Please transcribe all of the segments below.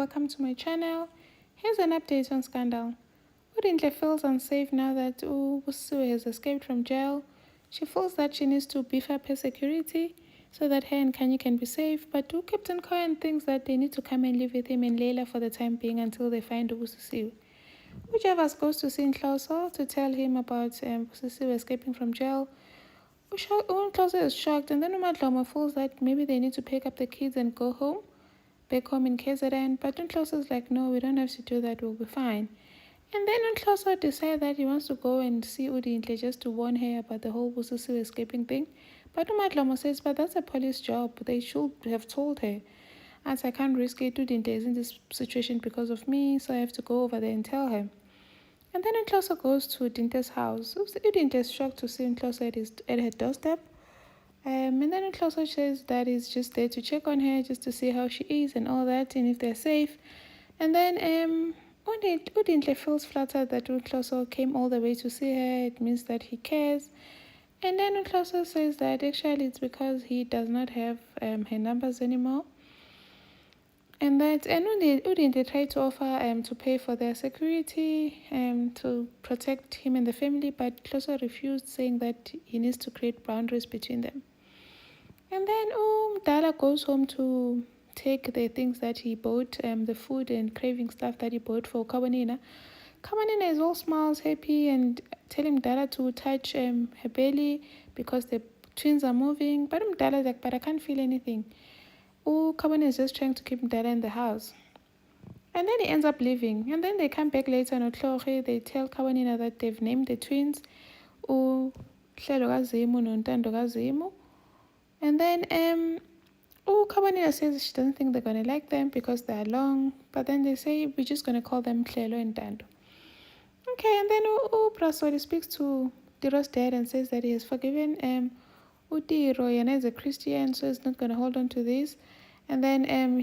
welcome to my channel. Here's an update on Scandal. Udintle feels unsafe now that Ubusiwe has escaped from jail. She feels that she needs to beef up her security so that her and Kanye can be safe, but Captain Cohen thinks that they need to come and live with him and Layla for the time being until they find Ubusiwe. Ujavas goes to see Nhloso to tell him about Ubusiwe escaping from jail. Nhloso is shocked, and then Umadlomo feels that maybe they need to pick up the kids and go home. Back home in KZN, but Nhloso is like, no, we don't have to do that, we'll be fine. And then Nhloso decides that he wants to go and see Udintle just to warn her about the whole Busisiwe escaping thing. But Umadlomo says, but that's a police job, they should have told her. As I can't risk it, Udintle is in this situation because of me, so I have to go over there and tell her. And then Nhloso goes to Udintle's house. Udinte is shocked to see Nhloso at her doorstep. And then Nhloso says that he's just there to check on her, just to see how she is and all that, and if they're safe. And then Udintle feels flattered that Nhloso came all the way to see her. It means that he cares. And then Nhloso says that actually it's because he does not have her numbers anymore. And Udintle tried to offer to pay for their security to protect him and the family, but Nhloso refused, saying that he needs to create boundaries between them. And then Dala goes home to take the things that he bought, the food and craving stuff that he bought for Kawanina. Kawanina is all smiles, happy, and telling Dala to touch her belly because the twins are moving. But Dala is like, but I can't feel anything. Kawanina is just trying to keep Dala in the house. And then he ends up leaving. And then they come back later on Otlore. They tell Kawanina that they've named the twins Hlelo Kazimu noNtando Kazimu. And then Kawanina says she doesn't think they're going to like them because they're long. But then they say, we're just going to call them Hlelo and Tando. Okay, and then Brasoli speaks to Tiro's dad and says that he has forgiven Tiro. Yana is a Christian, so he's not going to hold on to this. And then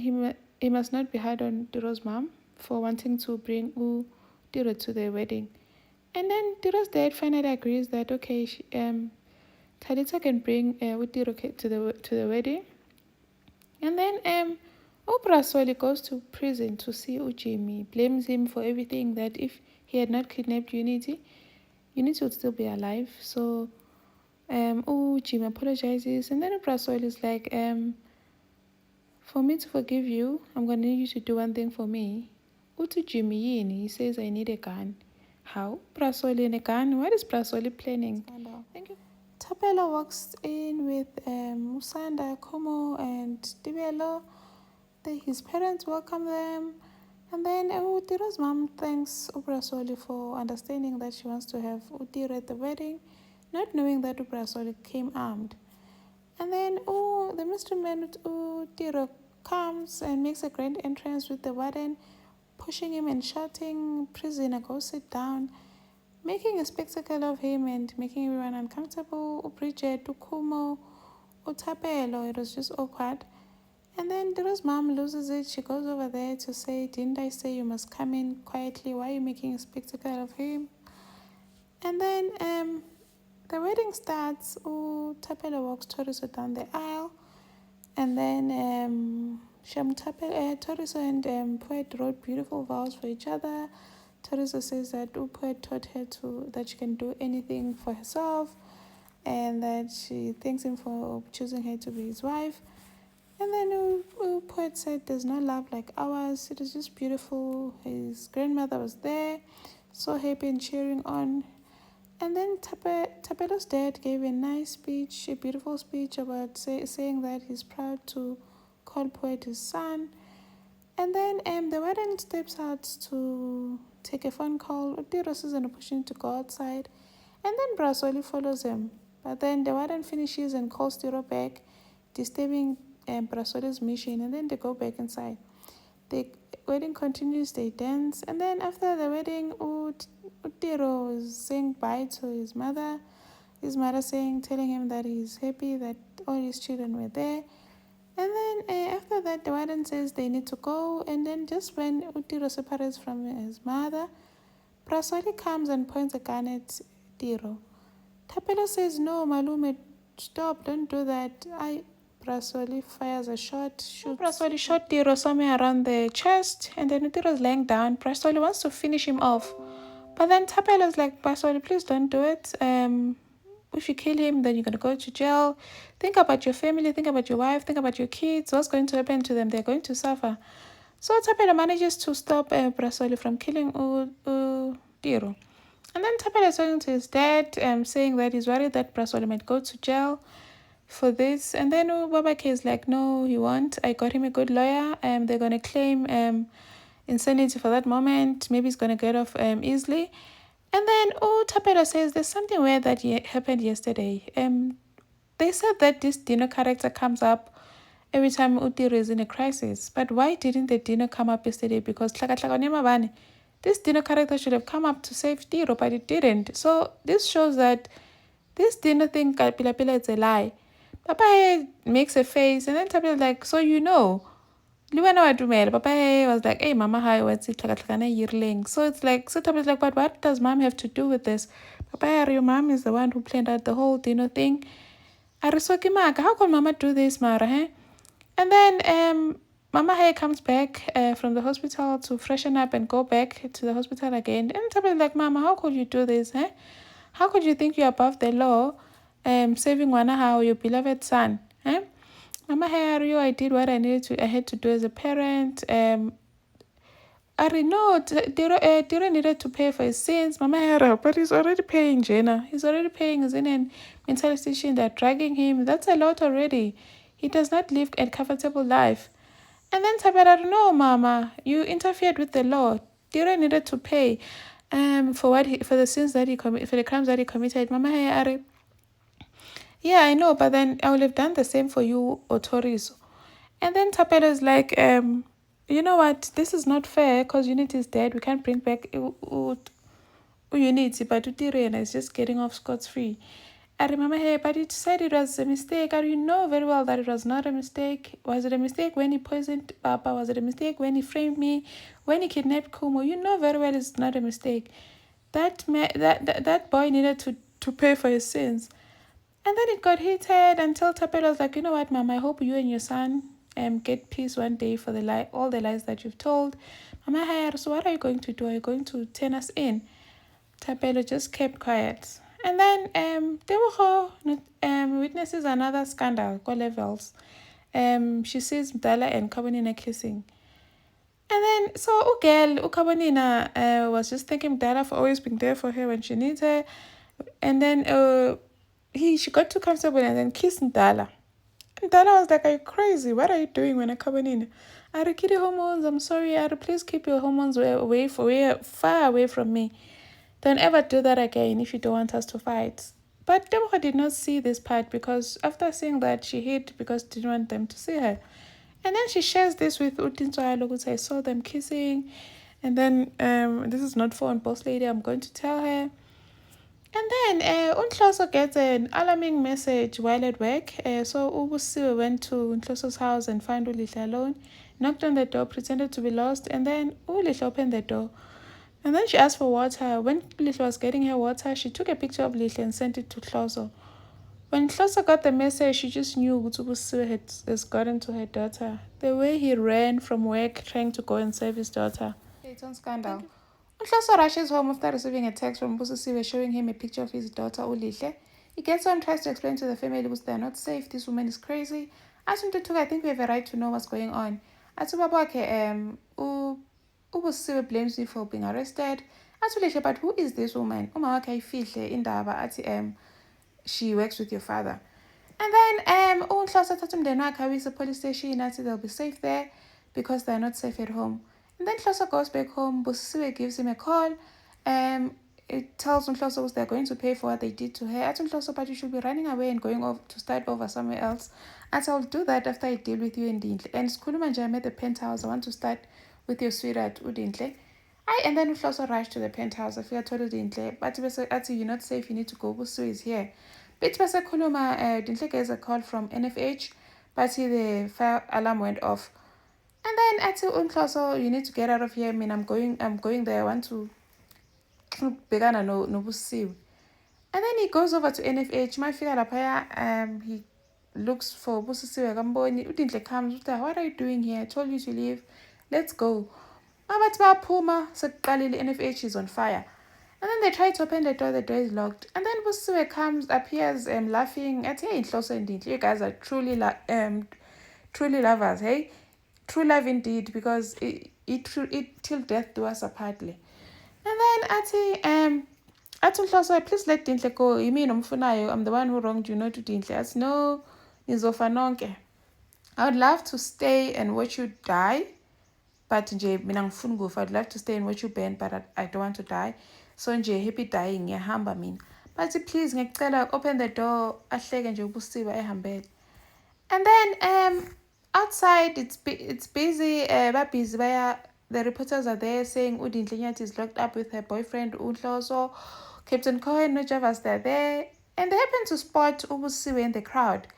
he must not be hard on Tiro's mom for wanting to bring Tiro to their wedding. And then Tiro's dad finally agrees that, okay, Talita can bring Tiro to the wedding. And then Brasoli goes to prison to see Jimmy, blames him for everything, that if he had not kidnapped Unity would still be alive. So Jimmy apologizes, and then Brasoli is like, for me to forgive you, I'm going to need you to do one thing for me. Utu Jimmy yini, he says, I need a gun. How? Brasoli and a gun? What is Brasoli planning? Thank you. Tapela walks in with Musanda, Komo, and Tibelo. His parents welcome them. And then Utiro's mom thanks Brasoli for understanding that she wants to have Utiro at the wedding, not knowing that Brasoli came armed. And then the mystery man Utiro comes and makes a grand entrance with the warden, pushing him and shouting, prisoner, go sit down, making a spectacle of him and making everyone uncomfortable. Bridget, Kumo, Utapelo, it was just awkward. And then Tiro's mom loses it. She goes over there to say, didn't I say you must come in quietly? Why are you making a spectacle of him? And then the wedding starts. Tapelo walks Toriso down the aisle. And then Toriso and Poet wrote beautiful vows for each other. Toriso says that Poet taught her that she can do anything for herself, and that she thanks him for choosing her to be his wife. And then Poet said, there's no love like ours. It was just beautiful. His grandmother was there, so happy and cheering on. And then Tapelo's dad gave a nice speech, a beautiful speech about saying that he's proud to call Poet his son. And then the warden steps out to take a phone call. Utiro sees an opportunity to go outside. And then Brasoli follows him. But then the warden finishes and calls Tiro back, disturbing Brasoli's mission, and then they go back inside. The wedding continues, they dance, and then after the wedding, Utiro is saying bye to his mother. His mother telling him that he's happy that all his children were there. And then after that, the warden says they need to go, and then just when Utiro separates from his mother, Brasoli comes and points a gun at Tiro. Tapelo says, no, Malume, stop, don't do that. Brasoli fires a shot. Brasoli shot Tiro somewhere around the chest, and then Tiro's laying down. Brasoli wants to finish him off. But then Tapelo's like, Brasoli, please don't do it. If you kill him, then you're going to go to jail. Think about your family, think about your wife, think about your kids. What's going to happen to them? They're going to suffer. So Tapelo manages to stop Brasoli from killing Tiro. And then Tapelo is talking to his dad, saying that he's worried that Brasoli might go to jail for this. And then Babake is like, no, he won't. I got him a good lawyer. They're going to claim insanity for that moment. Maybe he's going to get off easily. And then Tapelo says there's something weird that happened yesterday. They said that this Dino character comes up every time Utiro is in a crisis. But why didn't the Dino come up yesterday? Because this Dino character should have come up to save Tiro, but it didn't. So this shows that this Dino thing, Pila it's a lie. Papa makes a face, and then Tapelo like, so you know. Papa was like, hey, Mama, hi, what's it? So it's like, so Tapelo's like, but what does Mom have to do with this? Papa, your mom is the one who planned out the whole Dino thing. How can Mama do this, Mara? Eh? And then Mama Hay comes back from the hospital to freshen up and go back to the hospital again. And Tapelo's like, Mama, how could you do this? Eh? How could you think you're above the law, saving Wanaha, your beloved son? Eh? Mama Hay, I did what I had to do as a parent. Tiro needed to pay for his sins. Mama Hera, but he's already paying, Jenna. He's already paying. He's in an mental institution. They're dragging him. That's a lot already. He does not live a comfortable life. And then Tabera, no, Mama, you interfered with the law. Tiro needed to pay for the sins that he committed, for the crimes that he committed. Mama Hera, yeah, I know, but then I would have done the same for you, Otorizo. And then Tapelo's like, you know what, this is not fair because Unity is dead. We can't bring back Unity, but Utirena is just getting off scot-free. I remember, hey, but you said it was a mistake. And you know very well that it was not a mistake. Was it a mistake when he poisoned Papa? Was it a mistake when he framed me? When he kidnapped Kumo? You know very well it's not a mistake. That boy needed to pay for his sins. And then it got heated until Tapelo was like, you know what, Mom, I hope you and your son get peace one day for all the lies that you've told. Mama, so what are you going to do? Are you going to turn us in? Tapelo just kept quiet. And then Tebogo witnesses another scandal, levels. She sees Mdala and Kabonina kissing. And then, so Kabonina was just thanking Mdala for always being there for her when she needs her. And then she got too comfortable and then kissed Mdala. And Dala was like, are you crazy? What are you doing when I come in? Arikiri hormones, I'm sorry, please keep your hormones far away from me. Don't ever do that again if you don't want us to fight. But Deborah did not see this part because after seeing that, she hid because she didn't want them to see her. And then she shares this with Utinto. I saw them kissing. And then, this is not for boss lady, I'm going to tell her. And then Untloso gets an alarming message while at work. So Ubusiwe went to Untloso's house and found Ulihle alone, knocked on the door, pretended to be lost, and then Ulihle opened the door. And then she asked for water. When Ulihle was getting her water, she took a picture of Ulihle and sent it to Tloso. When Tloso got the message, she just knew Ubusiwe has gotten to her daughter. The way he ran from work trying to go and save his daughter. It's on scandal. Untloso rushes home after receiving a text from Busisiwe showing him a picture of his daughter, Ulihle. He gets home, tries to explain to the family because they are not safe. This woman is crazy. Asuntutuka, I think we have a right to know what's going on. Atsubabake, Ubusisiwe blames me for being arrested. Ulihle, but who is this woman? Umawake ifihle indaba ati she works with your father. And then Untloso thatha umndeni wakhe awise police station athi they'll be safe there because they're not safe at home. And then Tloso goes back home. Busisiwe gives him a call. It tells Tloso they're going to pay for what they did to her. I told Tloso, but you should be running away and going off to start over somewhere else. And so I'll do that after I deal with you in Dintle. And Skuluma Jam at the penthouse. I want to start with your sweetheart, Udintle. And then Tloso rushed to the penthouse. I feel I told Dintle, but you're not safe. You need to go. Busisiwe is here. But Kuluma, Dintle gets a call from NFH, but the fire alarm went off. And then at Untloso, you need to get out of here. I mean, I'm going there. I want to begana no Busisiwe. And then he goes over to NFH. My figure lapaya, he looks for Busisiwe Kamboni. Udinhle comes, what are you doing here? I told you to leave. Let's go. Abathi bayaphuma sekuqalile NFH is on fire. And then they try to open the door is locked. And then Busisiwe appears laughing at, hey, Nhloso and Dinhle, you guys are truly lovers, hey? True love indeed, because it till death do us apartly. And then athi Nhloso, please let Dinhle go. Yimi nomfunayo, I'm the one who wronged you, not to Dinhle. Athi, no, nizofa nonke. I would love to stay and watch you die. But nje mina ngifuna ukufa. I'd love to stay and watch you burn, but I don't want to die. So nje happy dying ngiyahamba mina. But please ngiyacela open the door, ahleke nje ubusiba ehambele. And then outside it's busy. Busy. The reporters are there saying Udinhle Nyathi is locked up with her boyfriend Nhloso. Captain Cohen, no Javas, they're there, and they happen to spot Ubusiwe in the crowd.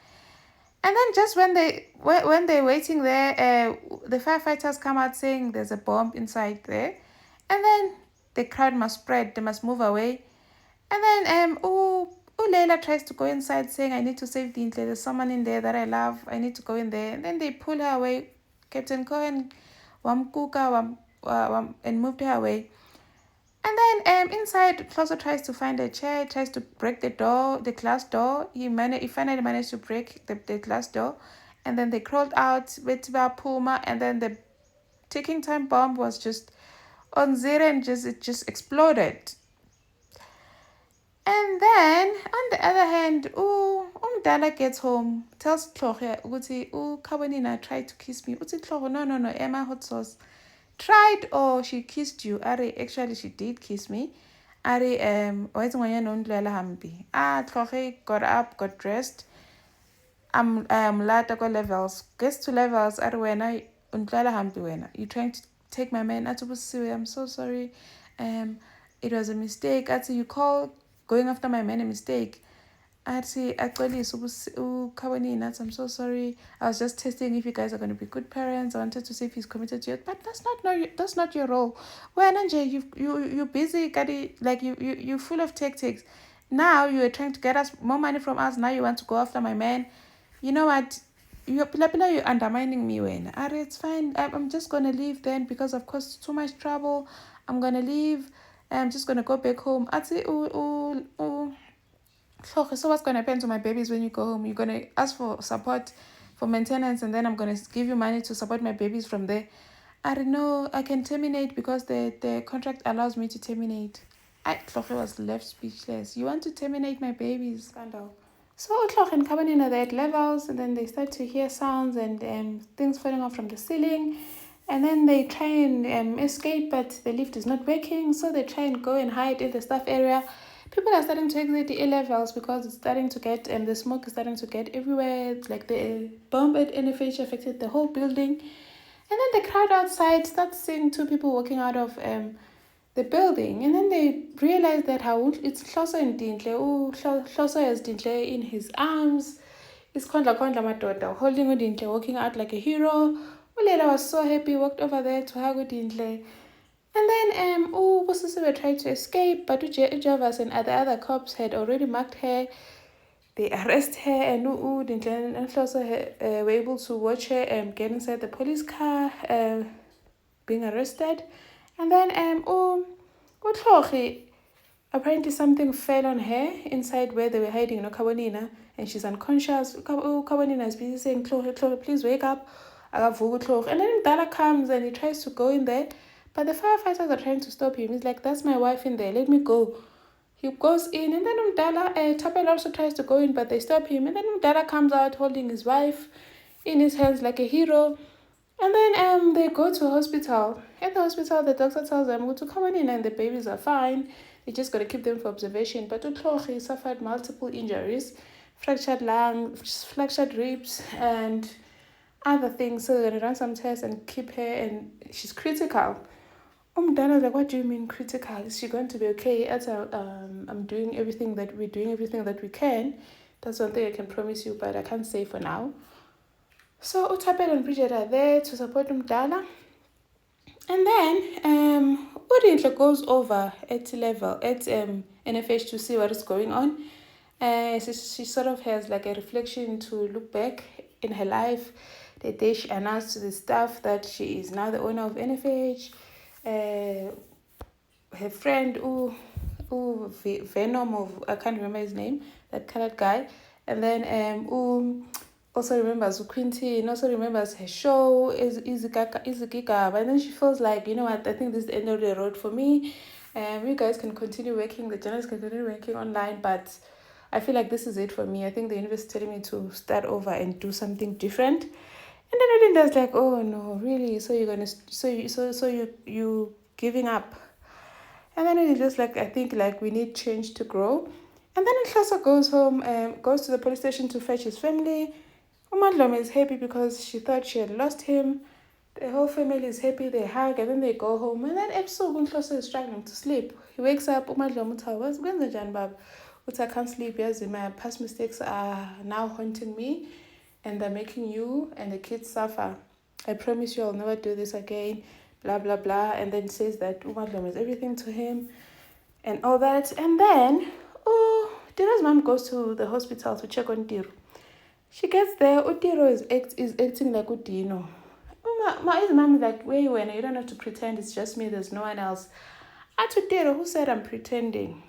And then just when they're waiting there, the firefighters come out saying there's a bomb inside there. And then the crowd must spread, they must move away. And then Leila tries to go inside saying, I need to save Dinhle, there's someone in there that I love, I need to go in there. And then they pull her away. Captain Cohen wamkuka and moved her away. And then inside, Nhloso tries to find a chair, tries to break the glass door. He finally managed to break the glass door. And then they crawled out with Puma, and then the ticking time bomb was just on zero and it just exploded. And then, on the other hand, Umdala gets home, tells Tlhoge, Uti, Kabanina tried to kiss me. Uti Tlhoge, no, Emma hot sauce. Tried or she kissed you. Actually she did kiss me. Tlhoge got up, got dressed. Lata go levels. Gets to levels. Wena undlala hambi wena. You trying to take my man. I'm so sorry. It was a mistake. You call going after my man a mistake. I'm so sorry. I was just testing if you guys are going to be good parents. I wanted to see if he's committed to it, but that's not your role. Well, Nanje, you're busy, like you're full of tactics. Now you are trying to get us more money from us. Now you want to go after my man. You know what? You're undermining me when. It's fine. I'm just gonna leave then because of course too much trouble. I'm gonna leave. I'm just gonna go back home. So what's going to happen to my babies when you go home? You're going to ask for support for maintenance, and then I'm going to give you money to support my babies from there. I don't know. I can terminate because the contract allows me to terminate. Tlhoge was left speechless. You want to terminate my babies? Scandal. So Tlhoge and Kabanina are at levels, and then they start to hear sounds and things falling off from the ceiling. And then they try and escape, but the lift is not working. So they try and go and hide in the staff area. People are starting to exit the A-levels because it's starting to get, the smoke is starting to get everywhere. Like the bomb at NFH affected the whole building. And then the crowd outside starts seeing two people walking out of the building. And then they realize that how it's Nhloso and Dinhle. Nhloso has Dinhle in his arms. It's Kondla Madoda holding Dinhle, walking out like a hero. Leila was so happy, walked over there to hug Dinhle. And then Busisiwe tried to escape, but Javas and the other cops had already marked her. They arrest her, and Dinhle and Nhloso were able to watch her get inside the police car, being arrested. And then Tlhoge, apparently something fell on her inside where they were hiding, Kabanina, and she's unconscious. Kabanina is busy saying, Tlhoge, please wake up. And then Dala comes and he tries to go in there. But the firefighters are trying to stop him. He's like, that's my wife in there. Let me go. He goes in. And then Tapel also tries to go in, but they stop him. And then Umdala comes out holding his wife in his hands like a hero. And then they go to a hospital. At the hospital, the doctor tells them to come in and the babies are fine. They just got to keep them for observation. But Tlhoge suffered multiple injuries. Fractured lungs, fractured ribs, and other things. So they're going to run some tests and keep her. And she's critical. Umdala, like, what do you mean critical? Is she going to be okay? I'm doing everything that we can. That's one thing I can promise you, but I can't say for now. So Utapel and Bridget are there to support Umdala. And then Udinhle goes over at NFH to see what is going on. She sort of has like a reflection to look back in her life. The day she announced to the staff that she is now the owner of NFH. Her friend, Venom, of I can't remember his name, that colored guy. And then also remembers Quinty, and also remembers her show, Izigigaba. And then she feels like, you know what, I think this is the end of the road for me. You guys can continue working, the journalists can continue working online, but I feel like this is it for me. I think the universe is telling me to start over and do something different. And then Odinda's like, oh no, really? So you're gonna, you giving up? And then it's just like, I think like we need change to grow. And then Nhloso goes home, goes to the police station to fetch his family. Umadlom is happy because she thought she had lost him. The whole family is happy, they hug, and then they go home. And then ebusuku Nhloso is struggling to sleep. He wakes up, Umadlom uthi, kwenzenjani baba? Uthi, I can't sleep, yes, my past mistakes are now haunting me, and they're making you and the kids suffer. I promise you I'll never do this again, blah, blah, blah. And then says that Umadlom is everything to him and all that. And then, Tiro's mom goes to the hospital to check on Tiro. She gets there, Tiro is acting like Udino. His mom is like, wait, when you don't have to pretend, it's just me, there's no one else. Tiro, who said I'm pretending?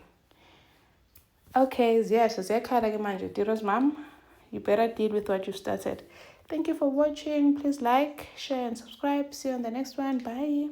Okay, Tiro's mom, you better deal with what you started. Thank you for watching. Please like, share, and subscribe. See you on the next one. Bye.